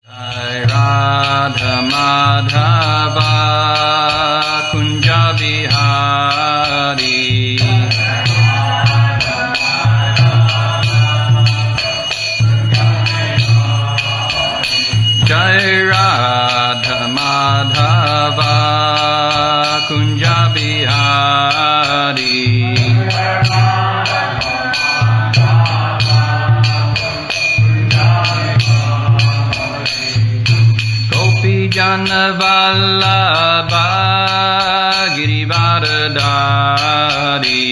Jai Radha Madhava Kunja Bihari Jai Radha Madhava Kunja Bihari Janavallabha Girivardhari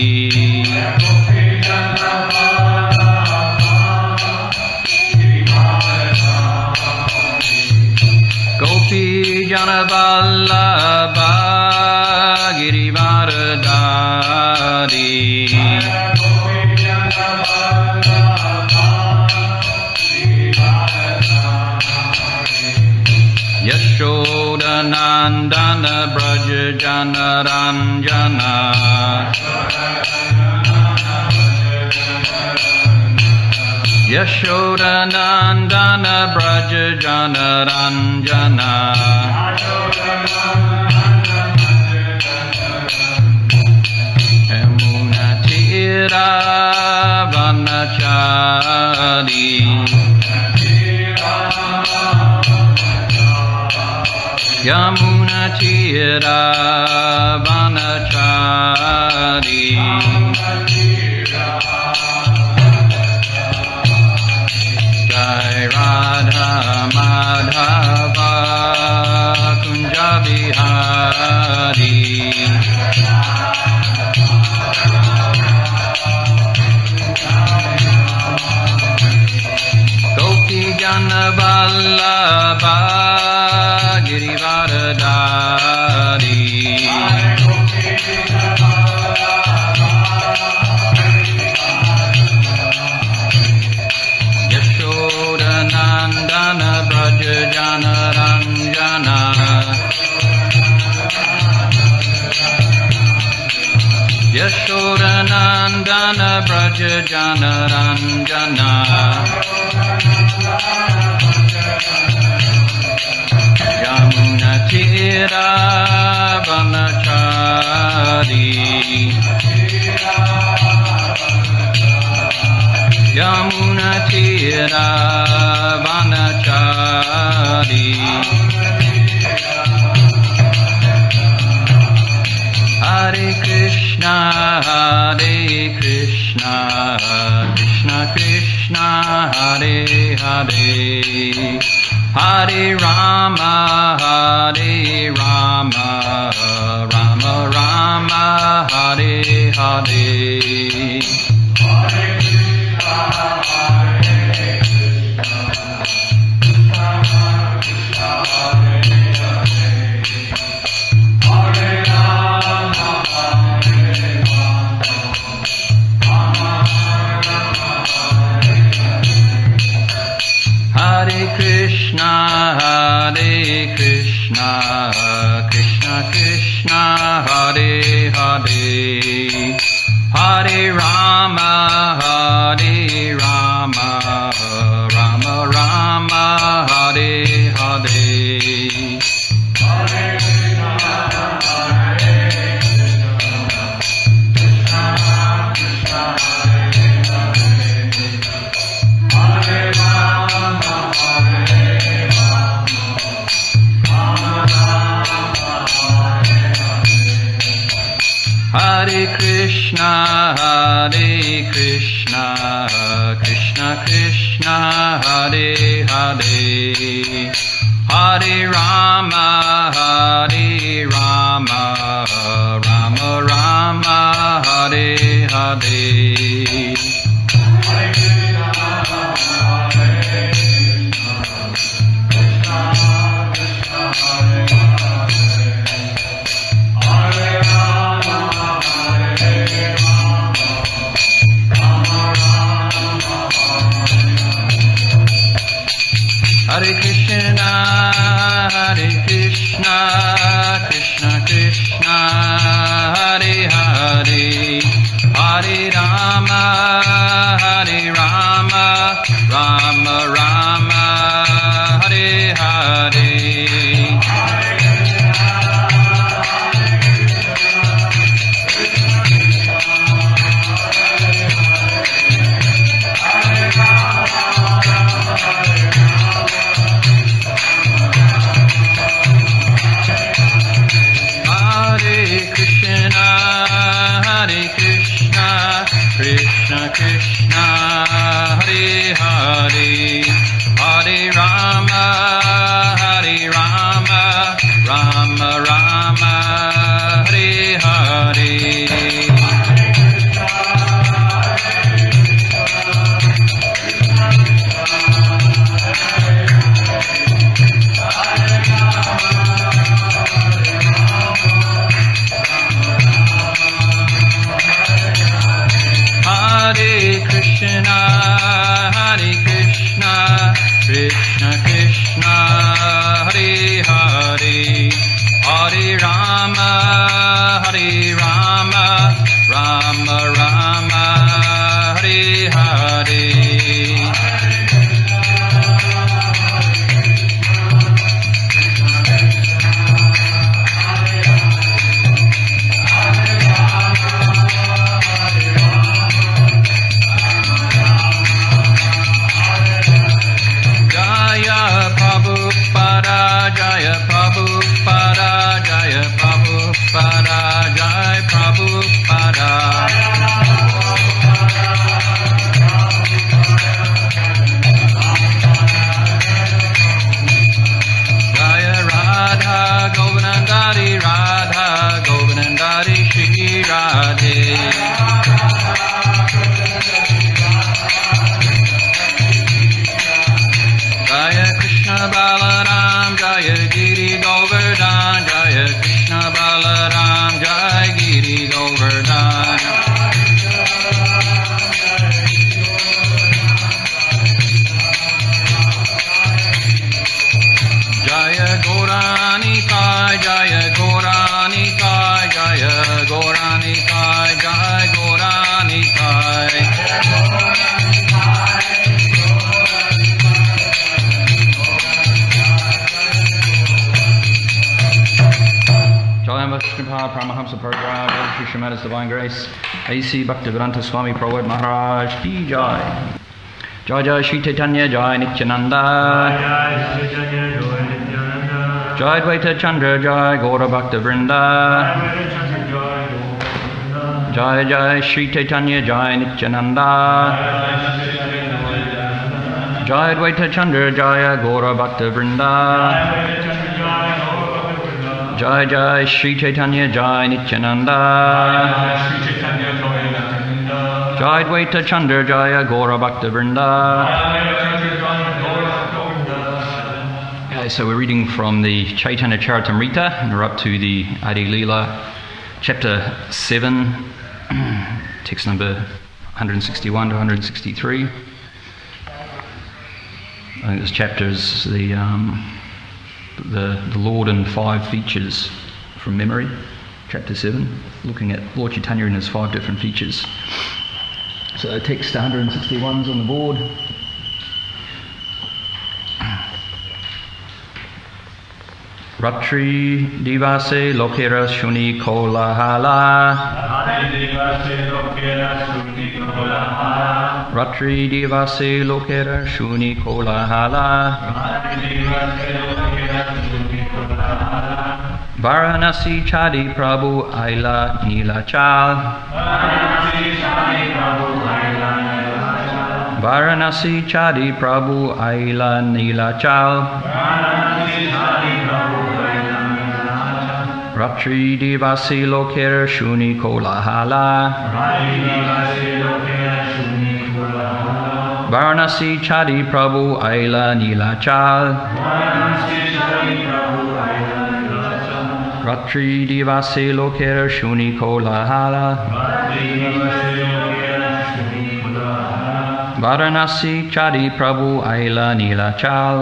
Gopi Janavallabha Girivardhari Yashodanandana Braja Janaranjana Yashodanandana Braja Janaranjana Yamunatira Vanachari Yamunatira Vanachari Jai Radha Madhava Kunja Bihari Gopi Janavallabha Girivardhari Yashodanandana Braja Janaranjana Yashodanandana Braja Janaranjana Yamunatira Vanachari Yamunatira Vanachari Hare Krishna Krishna Krishna Hare Hare Hare Rama Rama Rama Hare Hare Hare Krishna Krishna Krishna Hare Hare Hare Rama Rama Rama Hare Hare Hare Krishna Krishna Krishna Hare Hare Hare Rama Rama Rama Hare Hare Hare Krishna Krishna Krishna Hare Hare Hare Rama Rama Rama Hare Krishna, Hare Krishna, Krishna Krishna, Hare Hare, Hare Rama, Hare Rama, Rama Rama, Hare Hare. Jaya Prabhupada, Jaya Prabhupada, Jaya Prabhupada. Jaya Radha Govindari, Radha Govindari, Shri Radhe. Jaya Krishna Balaram, Jaya Giri Govardhan, Jaya Krishna Balaram, Jaya Giri Govardhan. Jaya Gaurani Kai, Jaya Gaurani Kai, Jaya Gaurani Kai, Jaya Gaurani Kai. Vishnupada Paramahamsa Parivraj, Shri Srimad Divine Grace, A.C. Bhaktivedanta Swami Prabhupada Maharaj Ki Jai. Jai Jai Shri Caitanya, Jai Nityananda, Jai Dvaita Chandra, Jai Gaura Bhakta Vrinda, Jai Jai Shri Caitanya, Jai Nityananda, Jai Dvaita Chandra, Jai Gaura Bhakta Vrinda, Jai Jai Shri Caitanya, Jai Nityananda, Jai Dvaita Chandra, Jaya Gaura Bhakta Vrinda. Okay, so we're reading from the Caitanya Caritamrita, and we're up to the Adi-lila, chapter 7, text number 161 to 163. I think this chapter is the Lord and 5 features from memory, chapter 7, looking at Lord Chaitanya and his 5 different features. So text 161 is on the board. Ratri divase lokera shuni kolahala. Ratri divase lokera shuni kolahala. Varanasi chadi prabhu aila nilachal. Varanasi chadi prabhu aila nilachal. Ratri divasi lokera shuni kolahala. Varanasi chadi prabhu aila nilachal. Ratri divasi lokera shuni kolahala. Varanasi chadi prabhu aila nilachal.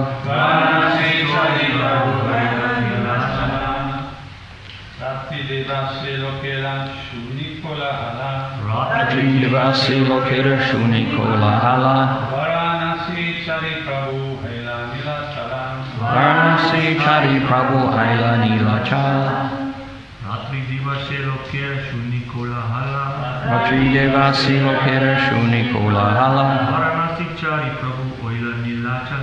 Ratri divasi lokera shuni kolahala. Varanasi chadi prabhu aila nilachal. Varanasi chadi prabhu aila nilachal. Ratri divasi lokera shuni kolahala. Ratri divasi lokera shuni kolahala. Varanasi chadi prabhu aila nilachal.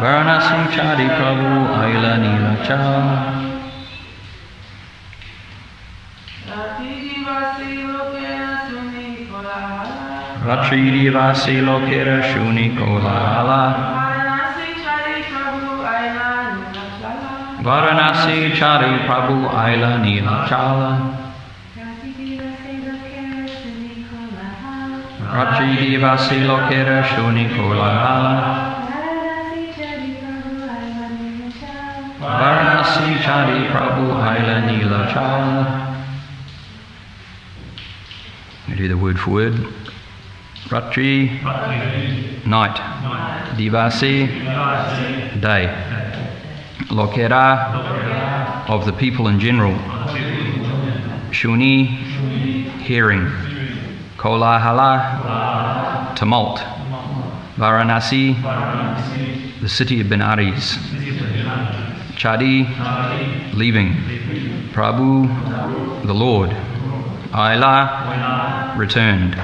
Varanasi chadi prabhu aila nilachal. Ratri divasi lokera shuni kolahala. Varanasi chadi prabhu aila nilachala. Ratri divasi lokera shuni kolahala. Varanasi chadi prabhu aila nilachala. I do the word for word. Ratri, night. Divasi, day. Lokera, of the people in general. Shuni, hearing. Kolahala, tumult. Varanasi, the city of Benares. Chadi, leaving. Prabhu, the Lord. Aila, returned.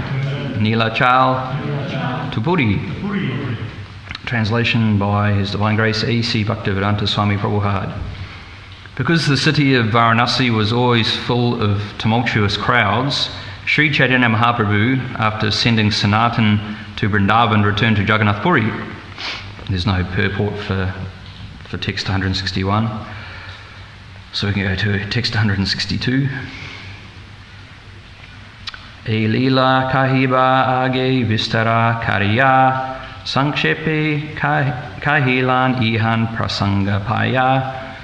Nilachal, to Puri. Translation by His Divine Grace A.C. Bhaktivedanta Swami Prabhupada. Because the city of Varanasi was always full of tumultuous crowds, Sri Chaitanya Mahaprabhu, after sending Sanatan to Vrindavan, returned to Jagannath Puri. There's no purport for text 161, so we can go to text 162. Adi-lila kahiba age vistara kariya sankshepe kahilan ihan prasanga paya.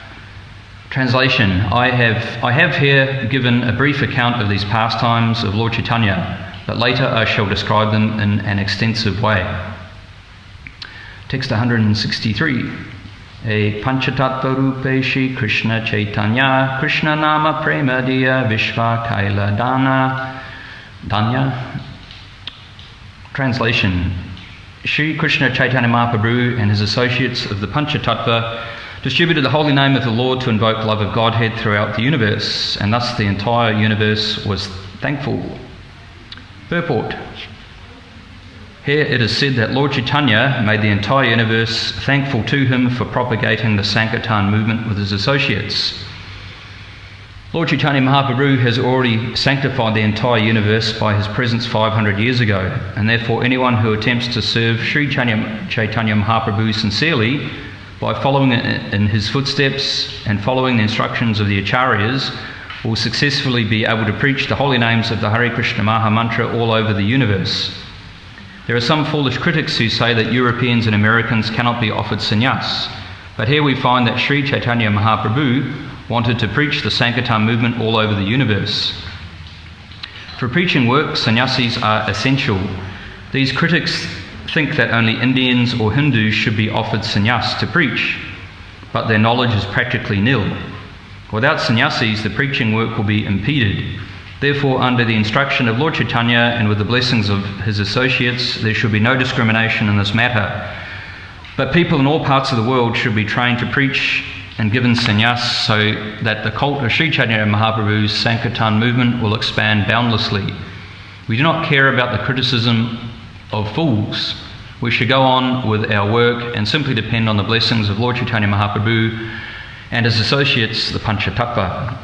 Translation: I have here given a brief account of these pastimes of Lord Chaitanya, but later I shall describe them in an extensive way. Text 163. A Panchatattva Rupe Shri Krishna Chaitanya Krishna Nama Prema Diya Vishva Kaila Danya. Translation: Shri Krishna Chaitanya Mahaprabhu and his associates of the Panchatattva distributed the holy name of the Lord to invoke love of Godhead throughout the universe, and thus the entire universe was thankful. Purport: here it is said that Lord Chaitanya made the entire universe thankful to him for propagating the Sankirtan movement with his associates. Lord Chaitanya Mahaprabhu has already sanctified the entire universe by his presence 500 years ago, and therefore anyone who attempts to serve Sri Chaitanya Mahaprabhu sincerely by following in his footsteps and following the instructions of the Acharyas will successfully be able to preach the holy names of the Hare Krishna Maha Mantra all over the universe. There are some foolish critics who say that Europeans and Americans cannot be offered sannyas, but here we find that Sri Chaitanya Mahaprabhu wanted to preach the Sankirtan movement all over the universe. For preaching work, sannyasis are essential. These critics think that only Indians or Hindus should be offered sannyas to preach, but their knowledge is practically nil. Without sannyasis, the preaching work will be impeded. Therefore, under the instruction of Lord Chaitanya and with the blessings of his associates, there should be no discrimination in this matter. But people in all parts of the world should be trained to preach and given sannyas so that the cult of Sri Chaitanya Mahaprabhu's Sankirtan movement will expand boundlessly. We do not care about the criticism of fools. We should go on with our work and simply depend on the blessings of Lord Chaitanya Mahaprabhu and his associates, the Panchatattva.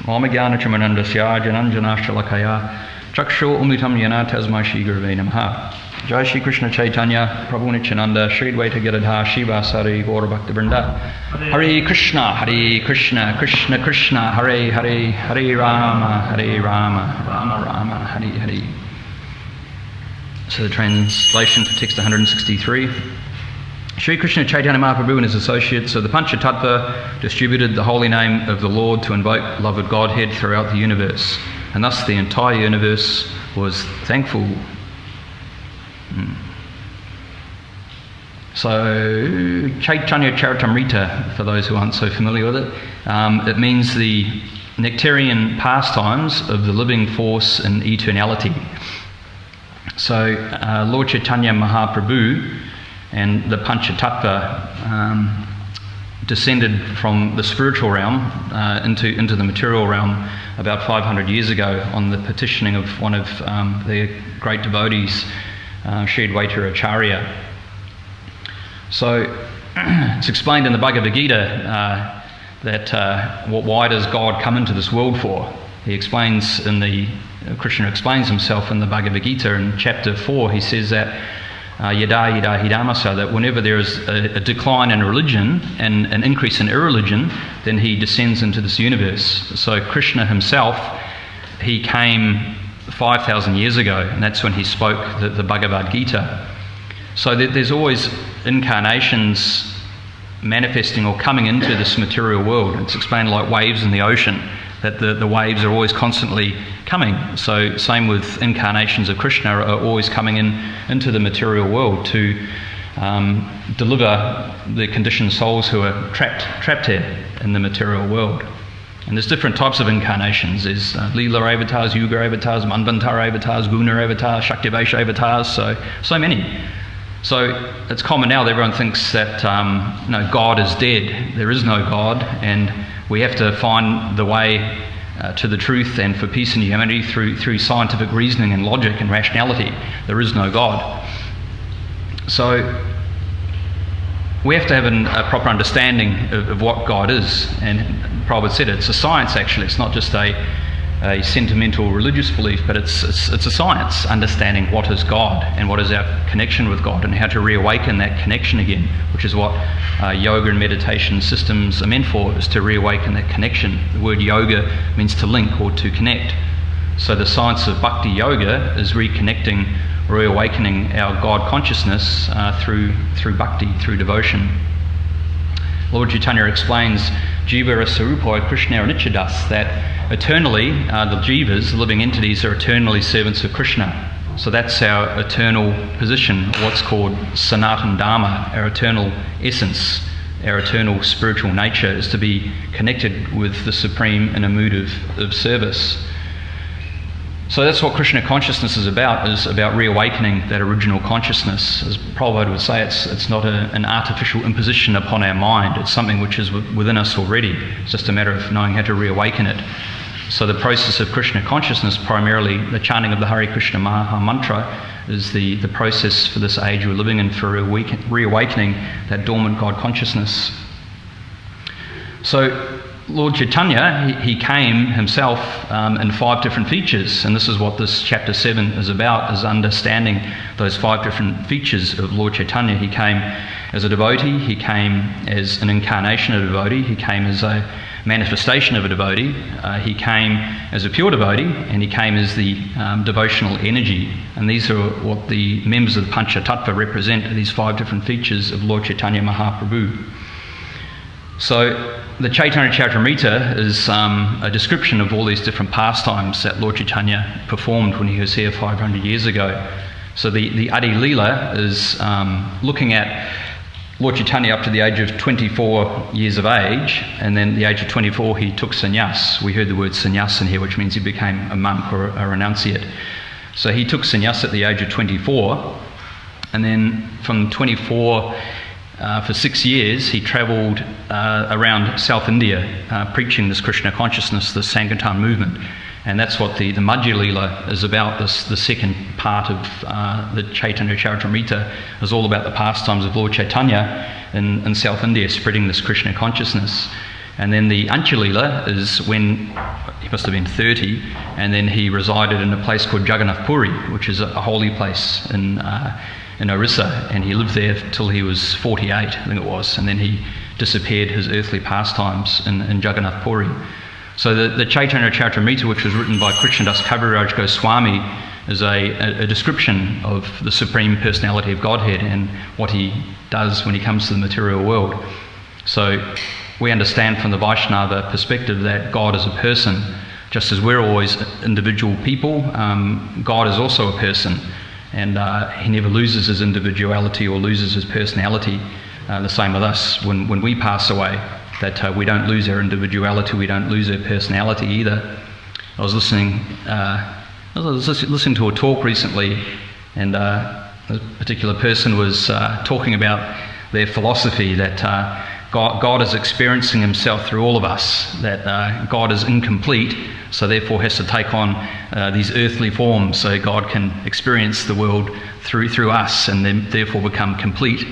Mamajnana Chamanandasya Jananjanashtalakaya Chaksho Umitam Yana Tasmai Shri Gurave Namaha. Jai Shri Krishna Chaitanya Prabhu Nityananda Shri Dvaita Gadadha Shiva Sari Gaura Bhakta Vrinda. Hare Krishna Krishna Krishna Hare Hare Hare Rama Rama Rama Hare Hare. So the translation for text 163. Sri Krishna Chaitanya Mahaprabhu and his associates of the Panchatattva distributed the holy name of the Lord to invoke love of Godhead throughout the universe, and thus the entire universe was thankful. So Caitanya Caritamrita, for those who aren't so familiar with it, it means the nectarian pastimes of the living force in eternality. So Lord Chaitanya Mahaprabhu and the Panchatattva descended from the spiritual realm into the material realm about 500 years ago on the petitioning of one of their great devotees, Sri Advaita Acharya. So it's explained in the Bhagavad Gita that why does God come into this world for? He explains Krishna explains himself in the Bhagavad Gita in chapter 4. He says that yada hidamasa, that whenever there is a decline in religion and an increase in irreligion, then he descends into this universe. So Krishna himself, he came 5,000 years ago, and that's when he spoke the Bhagavad Gita. So there's always incarnations manifesting or coming into this material world. It's explained like waves in the ocean. that the waves are always constantly coming. So same with incarnations of Krishna are always coming into the material world to deliver the conditioned souls who are trapped here in the material world. And there's different types of incarnations. There's Lila avatars, Yuga avatars, Manvantara avatars, Guna avatars, Shaktivesha avatars, so many. So it's common now that everyone thinks that God is dead. There is no God, and we have to find the way to the truth and for peace and humanity through scientific reasoning and logic and rationality. There is no God. So we have to have a proper understanding of what God is. And Prabhupada said it's a science, actually. It's not just a sentimental religious belief, but it's a science, understanding what is God and what is our connection with God and how to reawaken that connection again, which is what yoga and meditation systems are meant for, is to reawaken that connection. The word yoga means to link or to connect. So the science of bhakti yoga is reconnecting, reawakening our God consciousness through bhakti, through devotion. Lord Chaitanya explains Jiva Rasarupaya Krishna Anichadas, that eternally the jivas, the living entities, are eternally servants of Krishna. So that's our eternal position, what's called Sanatan Dharma, our eternal essence, our eternal spiritual nature is to be connected with the Supreme in a mood of service. So that's what Krishna consciousness is about reawakening that original consciousness. As Prabhupada would say, it's not an artificial imposition upon our mind. It's something which is within us already. It's just a matter of knowing how to reawaken it. So the process of Krishna consciousness, primarily the chanting of the Hare Krishna Maha Mantra, is the process for this age we're living in for reawakening that dormant God consciousness. So Lord Chaitanya, he came himself in 5 different features, and this is what this chapter 7 is about, is understanding those 5 different features of Lord Chaitanya. He came as a devotee, he came as an incarnation of a devotee, he came as a manifestation of a devotee, he came as a pure devotee, and he came as the devotional energy. And these are what the members of the Pancha Tattva represent, these 5 different features of Lord Chaitanya Mahaprabhu. So the Caitanya Caritamrita is a description of all these different pastimes that Lord Chaitanya performed when he was here 500 years ago. So the Adi-lila is looking at Lord Chaitanya up to the age of 24 years of age, and then at the age of 24 he took sannyas. We heard the word sannyas in here, which means he became a monk or a renunciate. So he took sannyas at the age of 24, and then from 24 for 6 years he travelled around South India preaching this Krishna consciousness, the Sankirtan movement. And that's what the Adi-lila is about. The second part of the Caitanya Caritamrita is all about the pastimes of Lord Chaitanya in South India, spreading this Krishna consciousness. And then the Adi-lila is when he must have been 30, and then he resided in a place called Jagannath Puri, which is a holy place in Orissa, and he lived there till he was 48, I think it was, and then he disappeared his earthly pastimes in Jagannath Puri. So the Caitanya Caritamrita, which was written by Krishnadas Kaviraj Goswami, is a description of the Supreme Personality of Godhead and what he does when he comes to the material world. So we understand from the Vaishnava perspective that God is a person. Just as we're always individual people, God is also a person, and he never loses his individuality or loses his personality. The same with us when we pass away, that we don't lose our individuality, we don't lose our personality either. I was listening to a talk recently, and a particular person was talking about their philosophy that God is experiencing himself through all of us, that God is incomplete, so therefore has to take on these earthly forms so God can experience the world through us and then therefore become complete.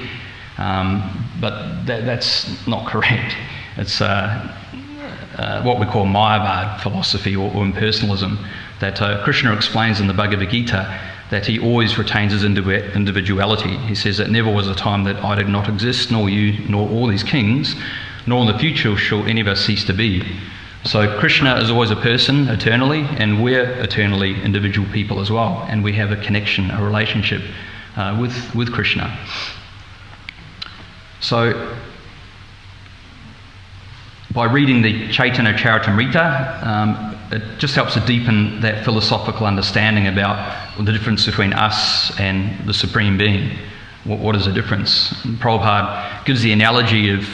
But that's not correct. It's what we call Mayavad philosophy or impersonalism, that Krishna explains in the Bhagavad Gita that he always retains his individuality. He says that never was a time that I did not exist, nor you, nor all these kings, nor in the future shall any of us cease to be. So Krishna is always a person eternally, and we're eternally individual people as well, and we have a connection, a relationship with Krishna. So by reading the Caitanya Caritamrita, it just helps to deepen that philosophical understanding about the difference between us and the Supreme Being. What is the difference? Prabhupada gives the analogy of,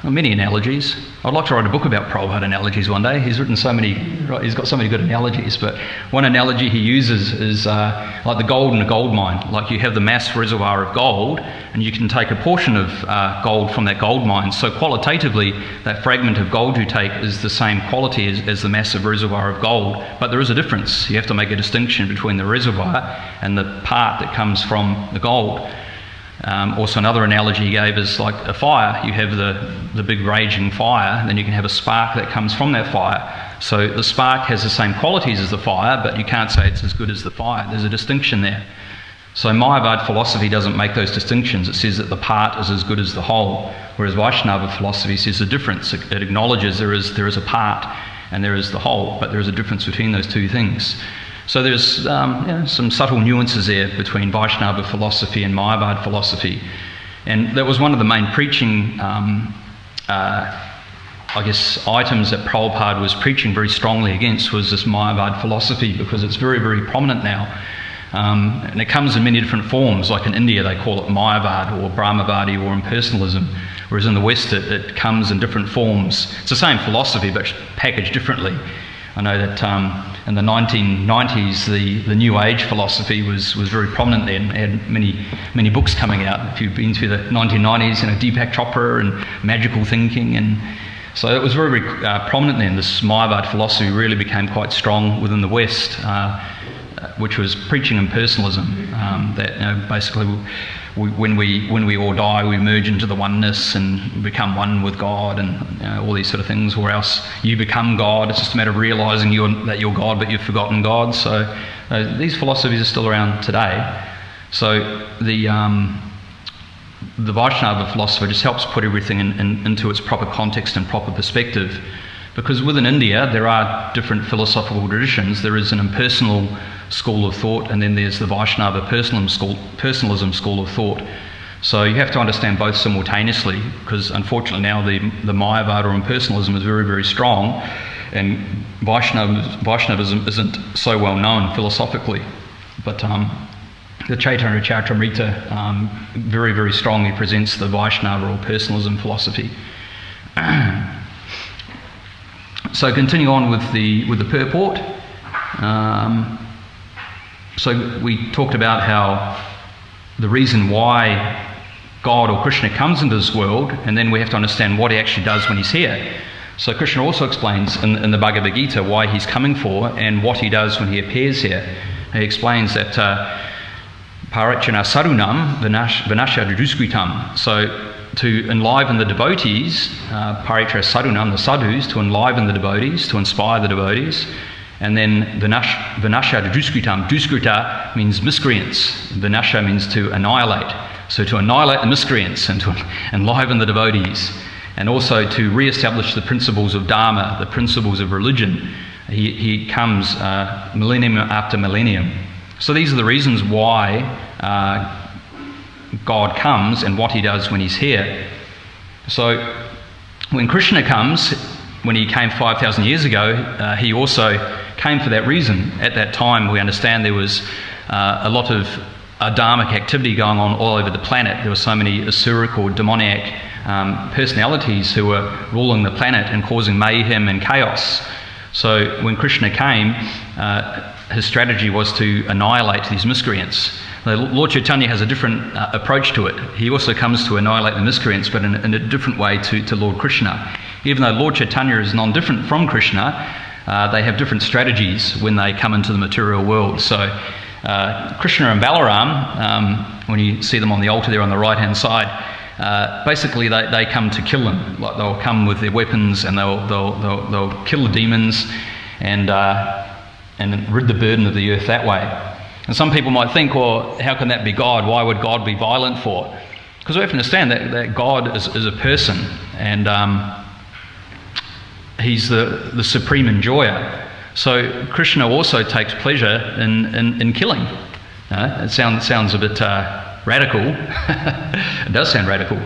many analogies. I'd like to write a book about Prabhupada analogies one day. He's got so many good analogies, but one analogy he uses is like the gold in a gold mine. Like you have the mass reservoir of gold, and you can take a portion of gold from that gold mine. So qualitatively, that fragment of gold you take is the same quality as the massive reservoir of gold, but there is a difference. You have to make a distinction between the reservoir and the part that comes from the gold. Also, another analogy he gave is like a fire. You have the big raging fire, and then you can have a spark that comes from that fire. So the spark has the same qualities as the fire, but you can't say it's as good as the fire. There's a distinction there. So Mayavad philosophy doesn't make those distinctions. It says that the part is as good as the whole, whereas Vaishnava philosophy says the difference. It acknowledges there is a part and there is the whole, but there is a difference between those two things. So there's some subtle nuances there between Vaishnava philosophy and Mayavad philosophy. And that was one of the main preaching, items that Prabhupada was preaching very strongly against was this Mayavad philosophy, because it's very, very prominent now. And it comes in many different forms. Like in India, they call it Mayavad or Brahmavadi or impersonalism, whereas in the West it comes in different forms. It's the same philosophy, but packaged differently. I know that in the 1990s, the New Age philosophy was very prominent then. It had many books coming out. If you've been through the 1990s, Deepak Chopra and magical thinking, and so it was very, very prominent then. This Mayavad philosophy really became quite strong within the West, which was preaching impersonalism. That basically, when we all die, we merge into the oneness and become one with God, and all these sort of things. Or else you become God. It's just a matter of realising that you're God, but you've forgotten God. So these philosophies are still around today. So the Vaishnava philosophy just helps put everything into its proper context and proper perspective. Because within India, there are different philosophical traditions. There is an impersonal school of thought, and then there's the Vaishnava personalism school of thought. So you have to understand both simultaneously, because unfortunately now the Mayavad or impersonalism is very, very strong, and Vaishnavism isn't so well known philosophically. But the Caitanya Caritamrita very, very strongly presents the Vaishnava or personalism philosophy. So continue on with the purport. So we talked about how the reason why God or Krishna comes into this world, and then we have to understand what he actually does when he's here. So Krishna also explains in the Bhagavad Gita why he's coming for and what he does when he appears here. He explains that parachana sarunam vinasha duskritam. So to enliven the devotees, paritra sadhunam, the sadhus, to enliven the devotees, to inspire the devotees. And then vinasha duskritam. Duskrita means miscreants. Vinasha means to annihilate. So to annihilate the miscreants and to enliven the devotees. And also to re-establish the principles of Dharma, the principles of religion. He comes millennium after millennium. So these are the reasons why God comes and what he does when he's here. So when Krishna comes, when he came 5,000 years ago, he also came for that reason. At that time, we understand there was a lot of adharmic activity going on all over the planet. There were so many asuric or demoniac personalities who were ruling the planet and causing mayhem and chaos. So when Krishna came, his strategy was to annihilate these miscreants. Lord Chaitanya has a different approach to it. He also comes to annihilate the miscreants, but in a different way to Lord Krishna. Even though Lord Chaitanya is non-different from Krishna, they have different strategies when they come into the material world. So Krishna and Balaram, when you see them on the altar there on the right-hand side, basically they come to kill them. Like they'll come with their weapons and they'll kill the demons and rid the burden of the earth that way. And some people might think, well, how can that be God? Why would God be violent for? Because we have to understand that God is a person, and he's the supreme enjoyer. So Krishna also takes pleasure in killing. It sounds a bit radical. It does sound radical.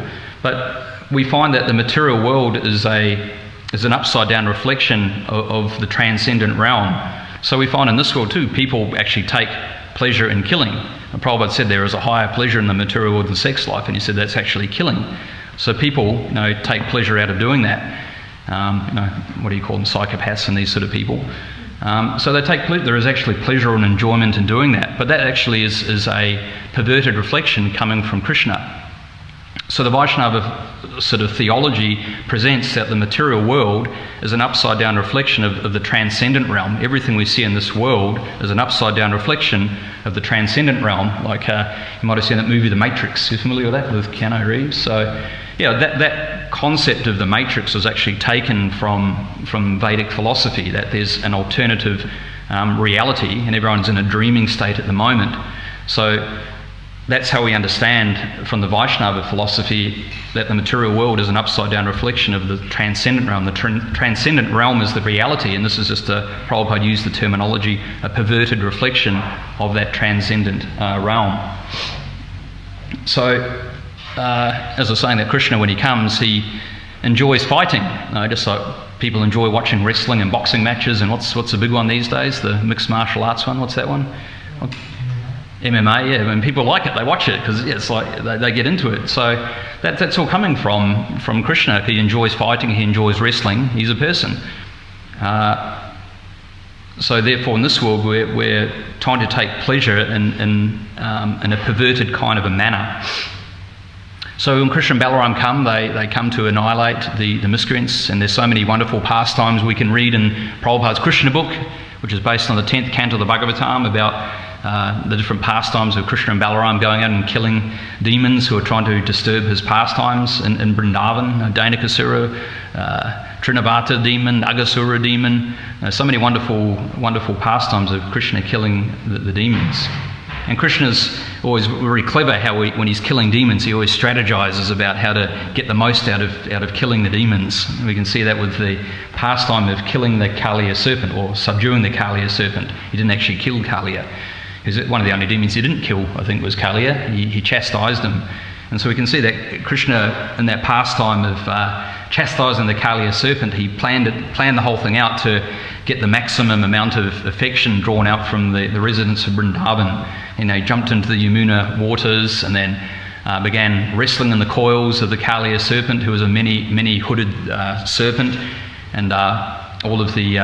But we find that the material world is an upside-down reflection of the transcendent realm. So we find in this world too, people actually take pleasure in killing. And Prabhupada said there is a higher pleasure in the material world than sex life, and he said that's actually killing. So people, take pleasure out of doing that. What do you call them, psychopaths and these sort of people. So they take there is actually pleasure and enjoyment in doing that, but that actually is a perverted reflection coming from Krishna. So the Vaishnava sort of theology presents that the material world is an upside-down reflection of the transcendent realm. Everything we see in this world is an upside-down reflection of the transcendent realm. Like you might have seen that movie, The Matrix. You're familiar with that, with Keanu Reeves? So that concept of the Matrix was actually taken from Vedic philosophy, that there's an alternative reality and everyone's in a dreaming state at the moment. So that's how we understand from the Vaishnava philosophy that the material world is an upside-down reflection of the transcendent realm. The transcendent realm is the reality, and this is just Prabhupada used the terminology, a perverted reflection of that transcendent realm. So, as I was saying, that Krishna, when he comes, he enjoys fighting, just like people enjoy watching wrestling and boxing matches. And what's the big one these days? The mixed martial arts one. What's that one? MMA. Yeah. When people like it, they watch it because it's like they get into it. So that's all coming from Krishna. He enjoys fighting. He enjoys wrestling. He's a person. So therefore, in this world, we're trying to take pleasure in a perverted kind of a manner. So when Krishna and Balaram come, they come to annihilate the miscreants, and there's so many wonderful pastimes we can read in Prabhupada's Krishna book, which is based on the 10th canto of the Bhagavatam, about the different pastimes of Krishna and Balaram going out and killing demons who are trying to disturb his pastimes in Vrindavan, Dainakasura, Trinavata demon, Agasura demon, so many wonderful pastimes of Krishna killing the demons. And Krishna's always very clever how when he's killing demons, he always strategizes about how to get the most out of killing the demons. We can see that with the pastime of killing the Kaliya serpent, or subduing the Kaliya serpent. He didn't actually kill Kaliya. One of the only demons he didn't kill, I think, was Kaliya. He chastised him. And so we can see that Krishna, in that pastime of chastising the Kaliya serpent, he planned the whole thing out to get the maximum amount of affection drawn out from the residents of Vrindavan. He jumped into the Yamuna waters and then began wrestling in the coils of the Kaliya serpent, who was a many hooded serpent, and all of the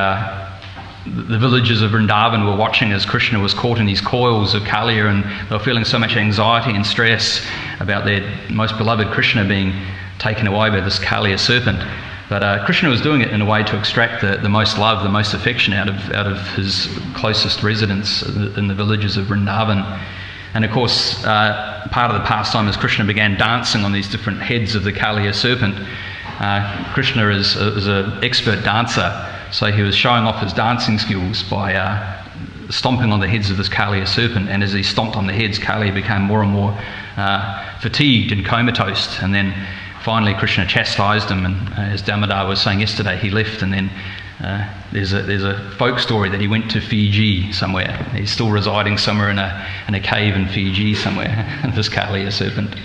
villagers of Vrindavan were watching as Krishna was caught in these coils of Kaliya, and they were feeling so much anxiety and stress about their most beloved Krishna being taken away by this Kaliya serpent. But Krishna was doing it in a way to extract the most love, the most affection out of his closest residents in the villages of Vrindavan. And of course, part of the pastime as Krishna began dancing on these different heads of the Kaliya serpent. Krishna is an expert dancer, so he was showing off his dancing skills by stomping on the heads of this Kaliya serpent. And as he stomped on the heads, Kaliya became more and more fatigued and comatose. And then finally Krishna chastised him, and as Damodar was saying yesterday, he left. And then there's a folk story that he went to Fiji somewhere. He's still residing somewhere in a cave in Fiji somewhere, this Kaliya serpent.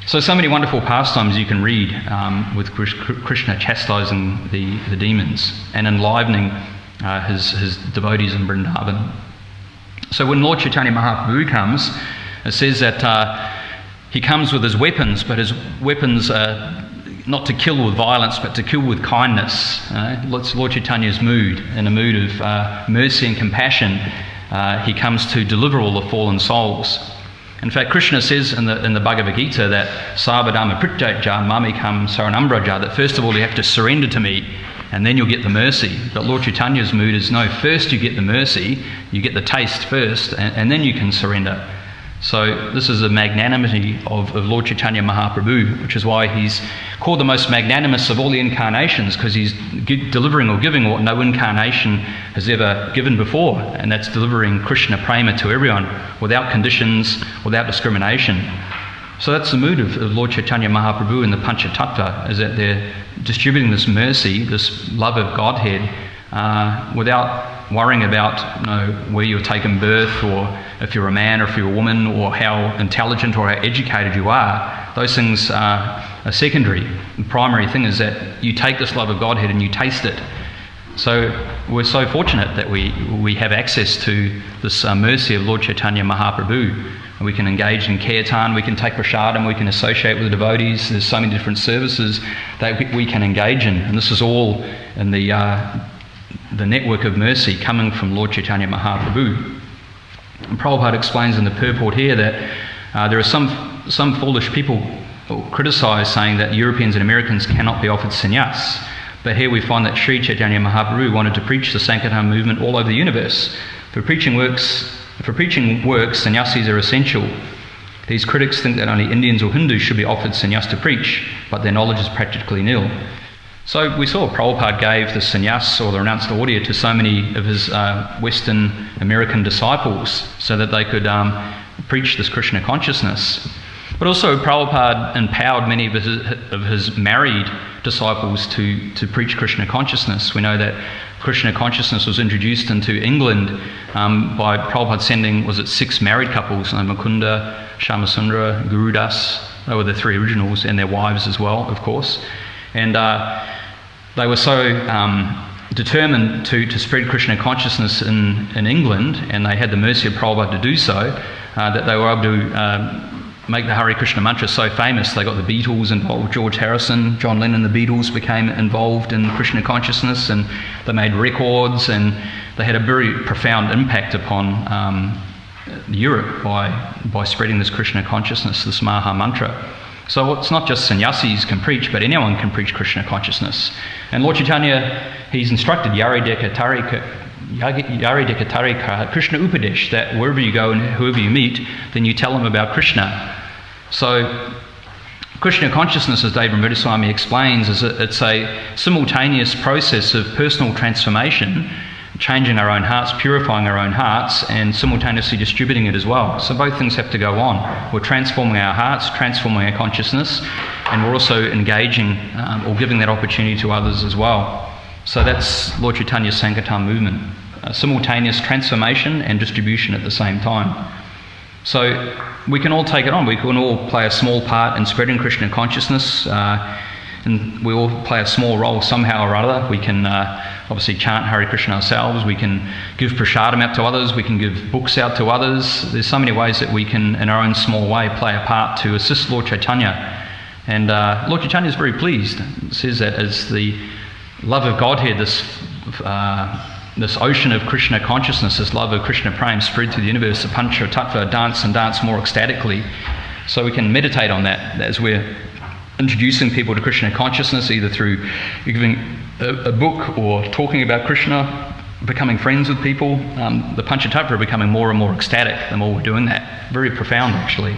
So many wonderful pastimes you can read with Krishna chastising the demons and enlivening his devotees in Vrindavan. So when Lord Caitanya Mahaprabhu comes, it says that he comes with his weapons, but his weapons are not to kill with violence, but to kill with kindness. Lord Chaitanya's mood, in a mood of mercy and compassion, he comes to deliver all the fallen souls. In fact, Krishna says in the Bhagavad Gita that Sarvadharma Prityaja Mamikam Saranambraja, that first of all you have to surrender to me and then you'll get the mercy. But Lord Chaitanya's mood is no, first you get the mercy, you get the taste first, and then you can surrender. So this is the magnanimity of Lord Caitanya Mahaprabhu, which is why he's called the most magnanimous of all the incarnations, because he's delivering or giving what no incarnation has ever given before, and that's delivering Krishna Prema to everyone without conditions, without discrimination. So that's the mood of Lord Caitanya Mahaprabhu and the Panchatattva, is that they're distributing this mercy, this love of Godhead, without worrying about where you're taking birth, or if you're a man or if you're a woman, or how intelligent or how educated you are. Those things are secondary. The primary thing is that you take this love of Godhead and you taste it. So we're so fortunate that we have access to this mercy of Lord Caitanya Mahaprabhu. We can engage in kirtan, we can take prasadam, we can associate with the devotees. There's so many different services that we can engage in, and this is all in the network of mercy coming from Lord Caitanya Mahaprabhu. And Prabhupada explains in the purport here that there are some foolish people who criticise, saying that Europeans and Americans cannot be offered sannyas. But here we find that Sri Caitanya Mahaprabhu wanted to preach the Sankirtan movement all over the universe. For preaching works, sannyasis are essential. These critics think that only Indians or Hindus should be offered sannyas to preach, but their knowledge is practically nil. So we saw Prabhupada gave the sannyas, or the renounced order, to so many of his Western American disciples so that they could preach this Krishna consciousness. But also Prabhupada empowered many of his married disciples to preach Krishna consciousness. We know that Krishna consciousness was introduced into England by Prabhupada sending, 6 married couples, Mukunda, Shamasundara, Gurudas. They were the 3 originals, and their wives as well, of course. And they were so determined to spread Krishna consciousness in England, and they had the mercy of Prabhupada to do so, that they were able to make the Hare Krishna mantra so famous. They got the Beatles involved, George Harrison, John Lennon, the Beatles became involved in Krishna consciousness, and they made records, and they had a very profound impact upon Europe by spreading this Krishna consciousness, this Maha mantra. So it's not just sannyasis can preach, but anyone can preach Krishna consciousness. And Lord Chaitanya, he's instructed Yare Dekatarika Krishna Upadesh, that wherever you go and whoever you meet, then you tell them about Krishna. So Krishna consciousness, as Deva Mridaswami explains, it's a simultaneous process of personal transformation, changing our own hearts, purifying our own hearts, and simultaneously distributing it as well. So both things have to go on. We're transforming our hearts, transforming our consciousness, and we're also engaging or giving that opportunity to others as well. So that's Lord Chaitanya's Sankirtan movement. Simultaneous transformation and distribution at the same time. So we can all take it on. We can all play a small part in spreading Krishna consciousness, and we all play a small role somehow or other. We can obviously chant Hare Krishna ourselves. We can give prasadam out to others. We can give books out to others. There's so many ways that we can, in our own small way, play a part to assist Lord Caitanya. And Lord Caitanya is very pleased. It says that as the love of Godhead, this ocean of Krishna consciousness, this love of Krishna prem spread through the universe, the Pancha Tattva dance and dance more ecstatically. So we can meditate on that as we're introducing people to Krishna consciousness, either through giving a book or talking about Krishna, becoming friends with people. The Pancha Tattva are becoming more and more ecstatic the more we're doing that. Very profound, actually.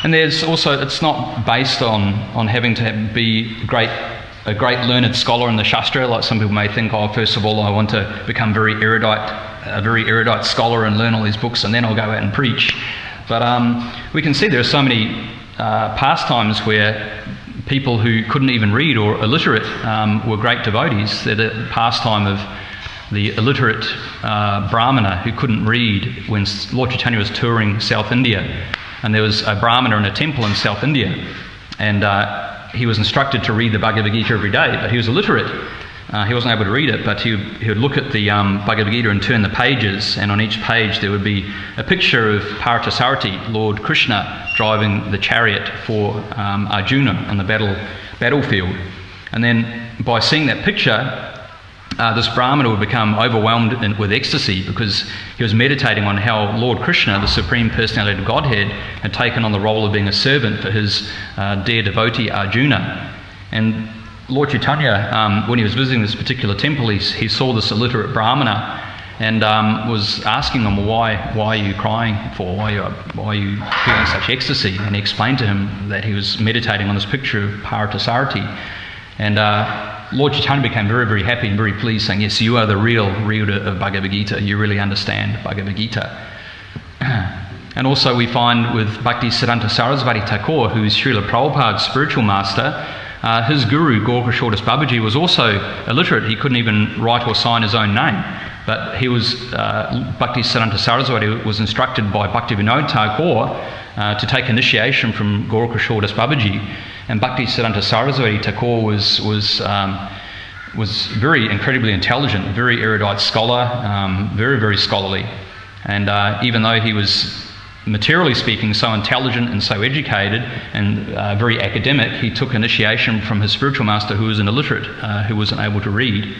And there's also, it's not based on having to be a great learned scholar in the Shastra, like some people may think, first of all, I want to become a very erudite scholar and learn all these books, and then I'll go out and preach. But we can see there are so many pastimes where people who couldn't even read or illiterate were great devotees. They're the pastime of the illiterate Brahmana who couldn't read when Lord Chaitanya was touring South India. And there was a Brahmana in a temple in South India, and he was instructed to read the Bhagavad Gita every day, but he was illiterate. He wasn't able to read it, but he would look at the Bhagavad Gita and turn the pages, and on each page there would be a picture of Parthasarathi, Lord Krishna, driving the chariot for Arjuna on the battlefield. And then by seeing that picture, this Brahmana would become overwhelmed with ecstasy, because he was meditating on how Lord Krishna, the Supreme Personality of Godhead, had taken on the role of being a servant for his dear devotee Arjuna. And Lord Chaitanya, when he was visiting this particular temple, he saw this illiterate Brahmana and was asking him, why are you crying for? Why are you feeling such ecstasy? And he explained to him that he was meditating on this picture of Parthasarathi. And Lord Chaitanya became very, very happy and very pleased, saying, yes, you are the real reader of Bhagavad Gita. You really understand Bhagavad Gita. And also we find with Bhakti Siddhanta Sarasvati Thakur, who is Srila Prabhupada's spiritual master, his guru, Gaurkashodas Babaji, was also illiterate. He couldn't even write or sign his own name. But he was, Bhaktisiddhanta Saraswati was instructed by Bhaktivinoda Thakur to take initiation from Gaurkashodas Babaji. And Bhaktisiddhanta Saraswati Thakur was very incredibly intelligent, very erudite scholar, very, very scholarly. And even though he was, materially speaking, so intelligent and so educated and very academic, he took initiation from his spiritual master, who was an illiterate, who wasn't able to read.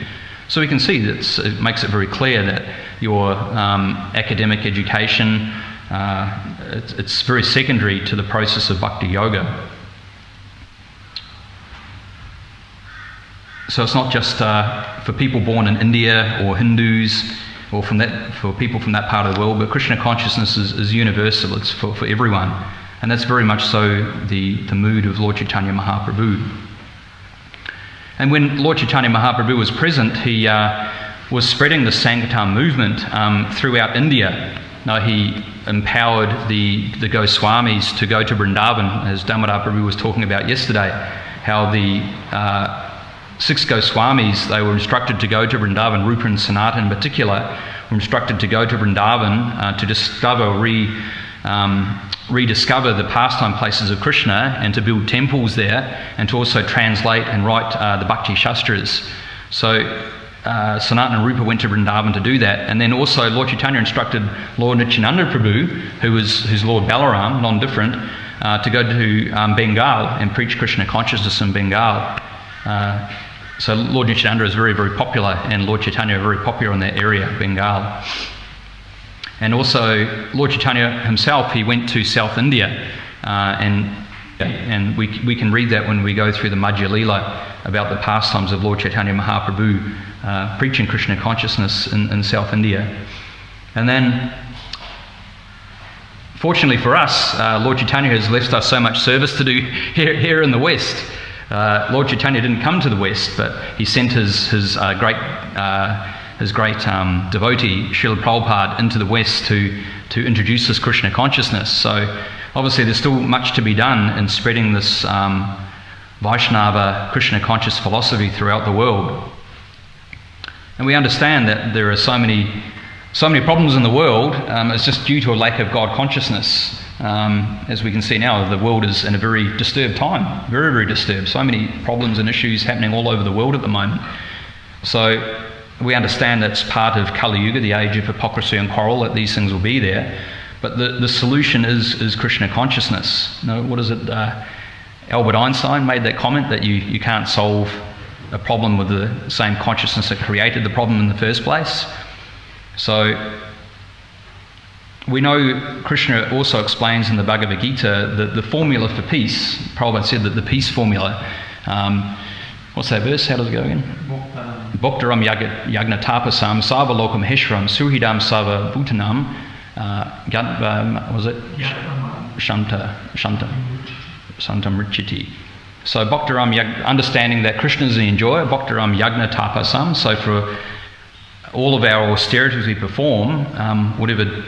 So we can see that it makes it very clear that your academic education, it's very secondary to the process of bhakti yoga. So it's not just for people born in India or Hindus or for people from that part of the world, but Krishna consciousness is universal. It's for everyone. And that's very much so the mood of Lord Chaitanya Mahaprabhu. And when Lord Chaitanya Mahaprabhu was present, he was spreading the Sankirtan movement throughout India. Now, he empowered the Goswamis to go to Vrindavan, as Damodar Prabhu was talking about yesterday, how the 6 Goswamis, they were instructed to go to Vrindavan, Rupa and Sanatana in particular, were instructed to go to Vrindavan to discover, rediscover the pastime places of Krishna and to build temples there and to also translate and write the Bhakti Shastras. So Sanatana and Rupa went to Vrindavan to do that, and then also Lord Chaitanya instructed Lord Nityananda Prabhu, who's Lord Balaram, non-different, to go to Bengal and preach Krishna consciousness in Bengal. So Lord Nityananda is very, very popular, and Lord Chaitanya are very popular in that area, Bengal. And also Lord Chaitanya himself, he went to South India, and we can read that when we go through the Adi-lila about the pastimes of Lord Chaitanya Mahaprabhu preaching Krishna consciousness in South India. And then, fortunately for us, Lord Chaitanya has left us so much service to do here in the West. Lord Chaitanya didn't come to the West, but he sent his great devotee, Srila Prabhupada, into the West to introduce this Krishna consciousness. So obviously there's still much to be done in spreading this Vaishnava Krishna conscious philosophy throughout the world. And we understand that there are so many problems in the world. It's just due to a lack of God consciousness. As we can see now, the world is in a very disturbed time, very, very disturbed. So many problems and issues happening all over the world at the moment. So we understand that's part of Kali Yuga, the age of hypocrisy and quarrel, that these things will be there. But the solution is Krishna consciousness. You know, what is it? Albert Einstein made that comment that you can't solve a problem with the same consciousness that created the problem in the first place. So we know Krishna also explains in the Bhagavad Gita the formula for peace. Prabhupada said that the peace formula, what's that verse? How does it go again? Bhaktaram yagna tapasam sarva lokam heshram suhidam sarva bhutanam was it? Shantam richiti. So Bhaktaram, understanding that Krishna is the enjoyer, Bhaktaram yagna tapasam. So for all of our austerities we perform, whatever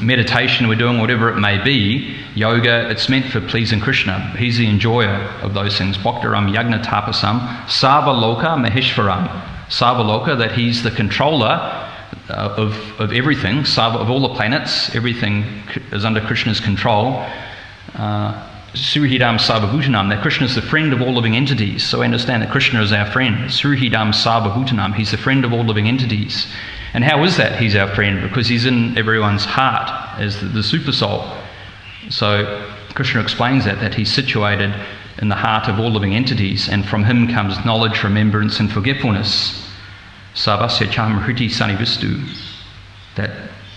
meditation we're doing, whatever it may be, yoga, it's meant for pleasing Krishna. He's the enjoyer of those things. Bhaktaram yagna tapasam sarva loka maheshwaram. Sarva loka, that he's the controller of everything, of all the planets. Everything is under Krishna's control. Suhidam Sarvabhutanam, that Krishna is the friend of all living entities. So we understand that Krishna is our friend. Suhidam Sarvabhutanam, he's the friend of all living entities. And how is that he's our friend? Because he's in everyone's heart as the super soul. So Krishna explains that he's situated in the heart of all living entities, and from him comes knowledge, remembrance and forgetfulness. Sarvasya cham hriti sanivistu, that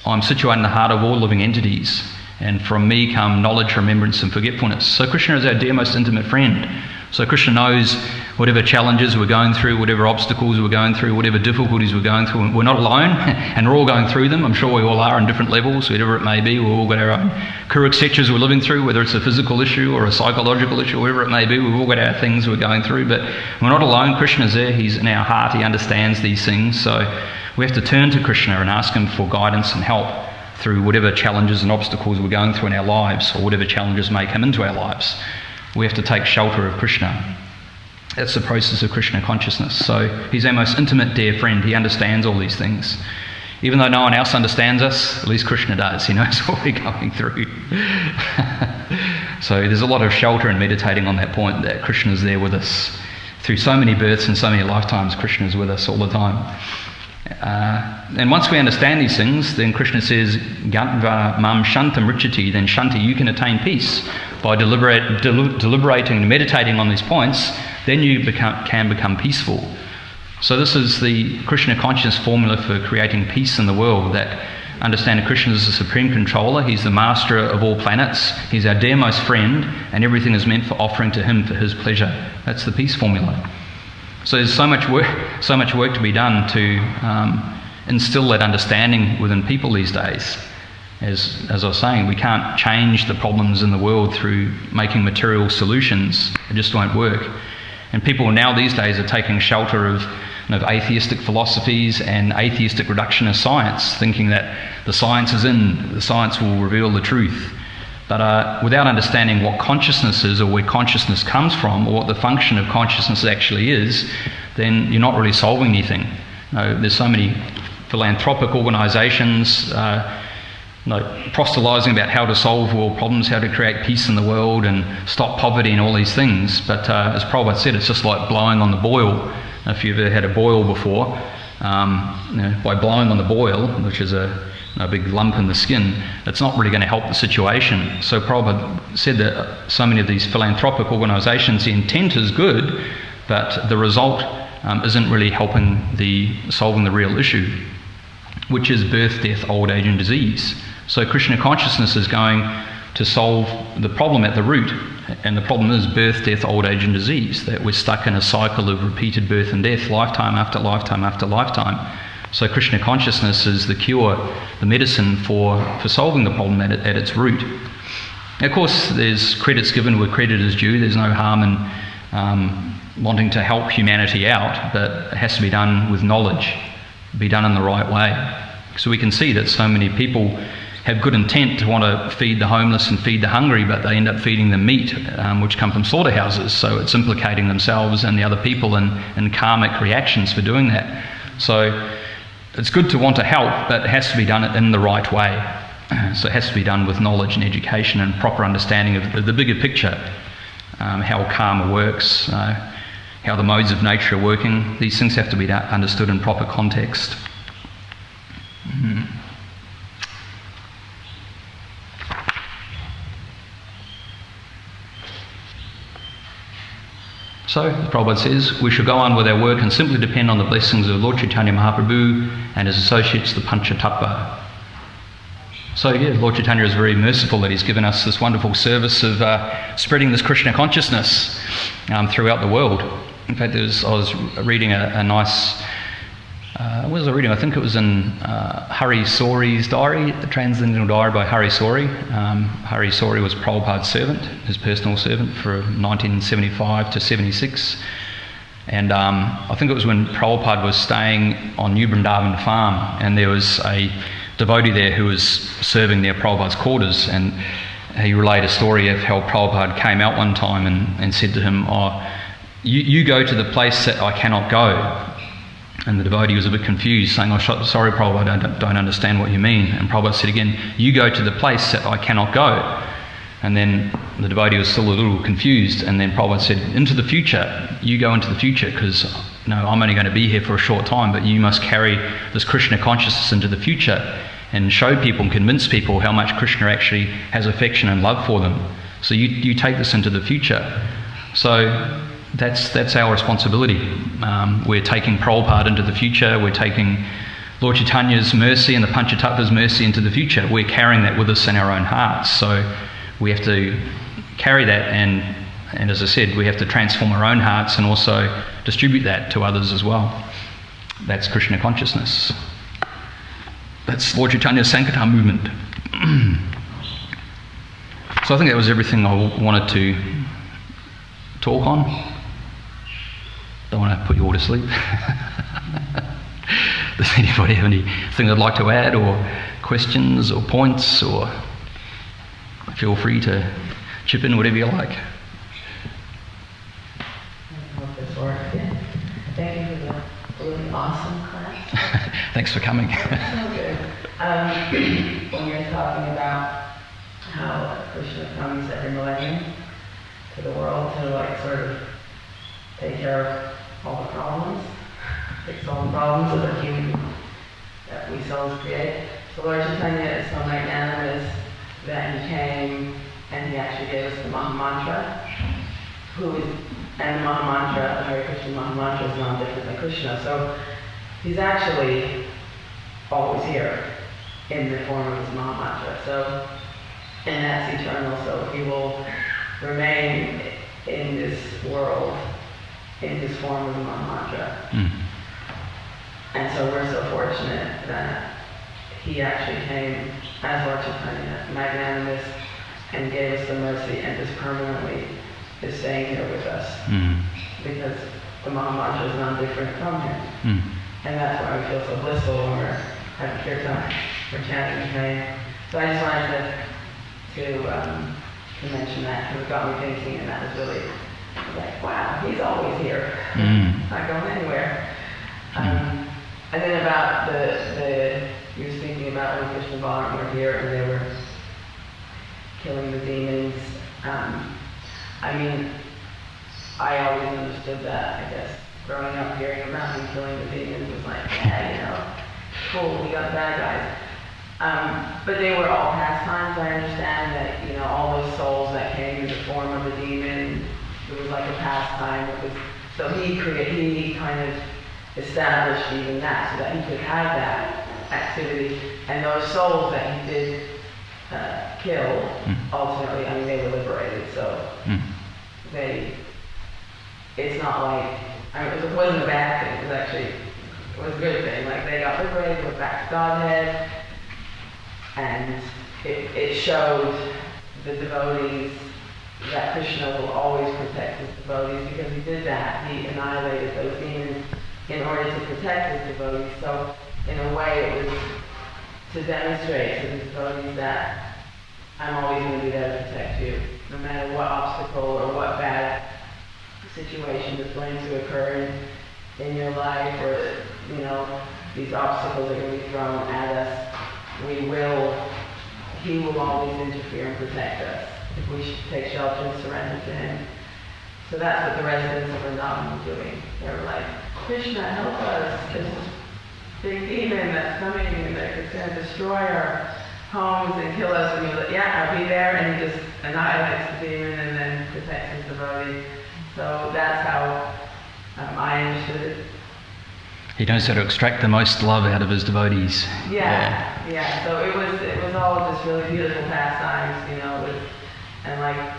I'm situated in the heart of all living entities, and from me come knowledge, remembrance and forgetfulness. So Krishna is our dear, most intimate friend. So Krishna knows whatever challenges we're going through, whatever obstacles we're going through, whatever difficulties we're going through. We're not alone, and we're all going through them. I'm sure we all are on different levels, whatever it may be. We've all got our own kurukshetras we're living through, whether it's a physical issue or a psychological issue, whatever it may be. We've all got our things we're going through, but we're not alone. Krishna's there. He's in our heart. He understands these things. So we have to turn to Krishna and ask him for guidance and help through whatever challenges and obstacles we're going through in our lives, or whatever challenges may come into our lives. we have to take shelter of Krishna. That's the process of Krishna consciousness. So he's our most intimate dear friend. He understands all these things. Even though no one else understands us, at least Krishna does. He knows what we're going through. So there's a lot of shelter in meditating on that point, that Krishna is there with us. Through so many births and so many lifetimes, Krishna is with us all the time. And once we understand these things, then Krishna says, Gatva mam shantam richati, then shanti, you can attain peace. By deliberating and meditating on these points, then you can become peaceful. So this is the Krishna consciousness formula for creating peace in the world, that understanding Krishna is the supreme controller, he's the master of all planets, he's our dearmost friend, and everything is meant for offering to him for his pleasure. That's the peace formula. So there's so much work to be done to instill that understanding within people these days. As I was saying, we can't change the problems in the world through making material solutions. It just won't work. And people now these days are taking shelter of atheistic philosophies and atheistic reductionist science, thinking that the science will reveal the truth. But without understanding what consciousness is, or where consciousness comes from, or what the function of consciousness actually is, then you're not really solving anything. There's so many philanthropic organisations proselytising about how to solve world problems, how to create peace in the world and stop poverty and all these things. But as Prabhupada said, it's just like blowing on the boil. If you've ever had a boil before, by blowing on the boil, which is a big lump in the skin, it's not really going to help the situation. So Prabhupada said that so many of these philanthropic organisations, the intent is good, but the result isn't really helping solving the real issue, which is birth, death, old age and disease. So Krishna consciousness is going to solve the problem at the root, and the problem is birth, death, old age and disease, that we're stuck in a cycle of repeated birth and death, lifetime after lifetime after lifetime. So Krishna consciousness is the cure, the medicine for solving the problem at its root. Of course, there's credits given where credit is due. There's no harm in wanting to help humanity out, but it has to be done with knowledge, be done in the right way. So we can see that so many people have good intent to want to feed the homeless and feed the hungry, but they end up feeding them meat, which come from slaughterhouses. So it's implicating themselves and the other people in karmic reactions for doing that. So it's good to want to help, but it has to be done in the right way. So it has to be done with knowledge and education and proper understanding of the bigger picture, how karma works, how the modes of nature are working. These things have to be understood in proper context. So, as Prabhupada says, we should go on with our work and simply depend on the blessings of Lord Caitanya Mahaprabhu and his associates, the Panchatattva. So, Lord Caitanya is very merciful that he's given us this wonderful service of spreading this Krishna consciousness throughout the world. In fact, I was reading a nice... what was I reading? I think it was in Hari Sori's diary, the Transcendental Diary by Hari Sori. Hari Sori was Prabhupada's servant, his personal servant, for 1975 to 76. And I think it was when Prabhupada was staying on New Vrindavan Farm, and there was a devotee there who was serving near Prabhupada's quarters, and he relayed a story of how Prabhupada came out one time and said to him, you go to the place that I cannot go. And the devotee was a bit confused, saying, sorry Prabhupada, I don't understand what you mean. And Prabhupada said again, you go to the place that I cannot go. And then the devotee was still a little confused, and then Prabhupada said, into the future, you go into the future, because I'm only going to be here for a short time, but you must carry this Krishna consciousness into the future and show people and convince people how much Krishna actually has affection and love for them. So you take this into the future. So that's our responsibility. We're taking Prabhupada into the future. We're taking Lord Chaitanya's mercy and the Panchatattva's mercy into the future. We're carrying that with us in our own hearts. So we have to carry that, and as I said, we have to transform our own hearts and also distribute that to others as well. That's Krishna consciousness. That's Lord Chaitanya's Sankirtan movement. So I think that was everything I wanted to talk on. Don't want to put you all to sleep. Does anybody have anything they'd like to add, or questions or points, or feel free to chip in whatever you like. Thanks for coming. Okay. When you're talking about how Krishna comes every millennium to the world to like sort of take care of all the problems, fix all the problems that we souls create. So Lord Chaitanya is so magnanimous that he came and he actually gave us the Maha Mantra, and the Maha Mantra, the Hare Krishna Maha Mantra is non-different than Krishna. So he's actually always here in the form of his Maha Mantra. So, and that's eternal, so he will remain in this world in his form of the Maha Mantra. Mm. And so we're so fortunate that he actually came as Lord Chaitanya, magnanimous, and gave us the mercy and just permanently is staying here with us. Mm. Because the Maha Mantra is non-different from him. Mm. And that's why we feel so blissful when we're having kirtan, we're chanting his name. So I just wanted to mention that, because it got me thinking, and that was really like, wow, he's always here. Mm. Not going anywhere. And then about you were speaking about when Krishna and Balaram were here and they were killing the demons. I mean, I always understood that, I guess. Growing up, hearing about him killing the demons was like, yeah, cool, we got the bad guys. But they were all pastimes. I understand that, all those souls that came in the form of a demon, it was like a pastime. So he kind of established even that, so that he could have that activity. And those souls that he did kill, ultimately, they were liberated. So it's not like, it wasn't a bad thing. It was a good thing. Like, they got liberated, went back to Godhead, and it showed the devotees that Krishna will always protect his devotees, because he did that. He annihilated those demons in order to protect his devotees. So, in a way, it was to demonstrate to the devotees that I'm always going to be there to protect you, no matter what obstacle or what bad situation is going to occur in your life, or these obstacles are going to be thrown at us. He will always interfere and protect us if we take shelter and surrender to him. So that's what the residents of Vrindavan were doing. They were like, Krishna, help us. There's this big demon that's coming and it's going to destroy our homes and kill us. And you're like, yeah, I'll be there. And he just annihilates the demon and then protects his devotee. So that's how I understood it. He knows how to extract the most love out of his devotees. Yeah. So it was all just really beautiful pastimes, and like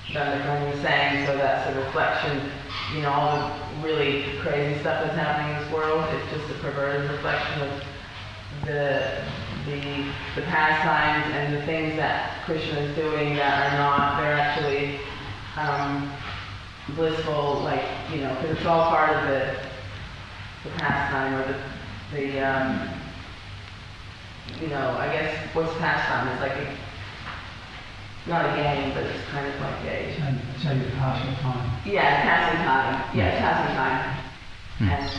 Dandakaranya was saying, so that's a reflection, all the really crazy stuff that's happening in this world. It's just a perverted reflection of the pastimes and the things that Krishna is doing that are not, they're actually blissful, because it's all part of the pastime, or I guess what's pastime is like not a game, but it's kind of like a... So you're passing time. Yeah, passing time. Yeah, passing time. And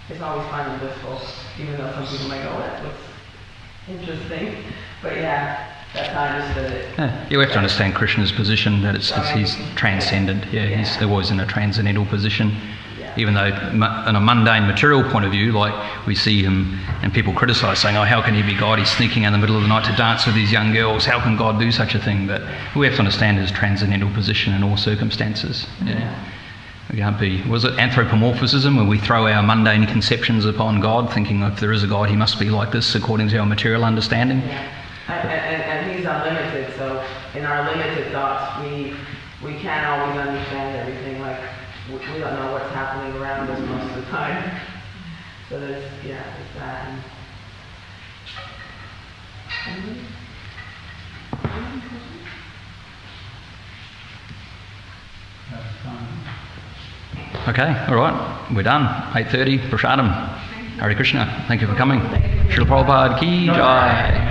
it's always fun and blissful, even though some people might go, that looks interesting. But yeah, that's how I understood it. Yeah, you have to understand Krishna's position, that he's transcendent. He's always in a transcendental position. Even though, in a mundane material point of view, like we see him and people criticise, saying, how can he be God? He's sneaking in the middle of the night to dance with these young girls. How can God do such a thing? But we have to understand his transcendental position in all circumstances. We can't be, was it anthropomorphism, where we throw our mundane conceptions upon God, thinking if there is a God, he must be like this according to our material understanding? And he's unlimited, so in our limited thoughts, we can't always understand everything. Like, we don't know what's happening around us most of the time. So there's that. Okay, all right, we're done. 8:30, Prasadam. Hare Krishna. Thank you for coming. Srila Prabhupada ki jai.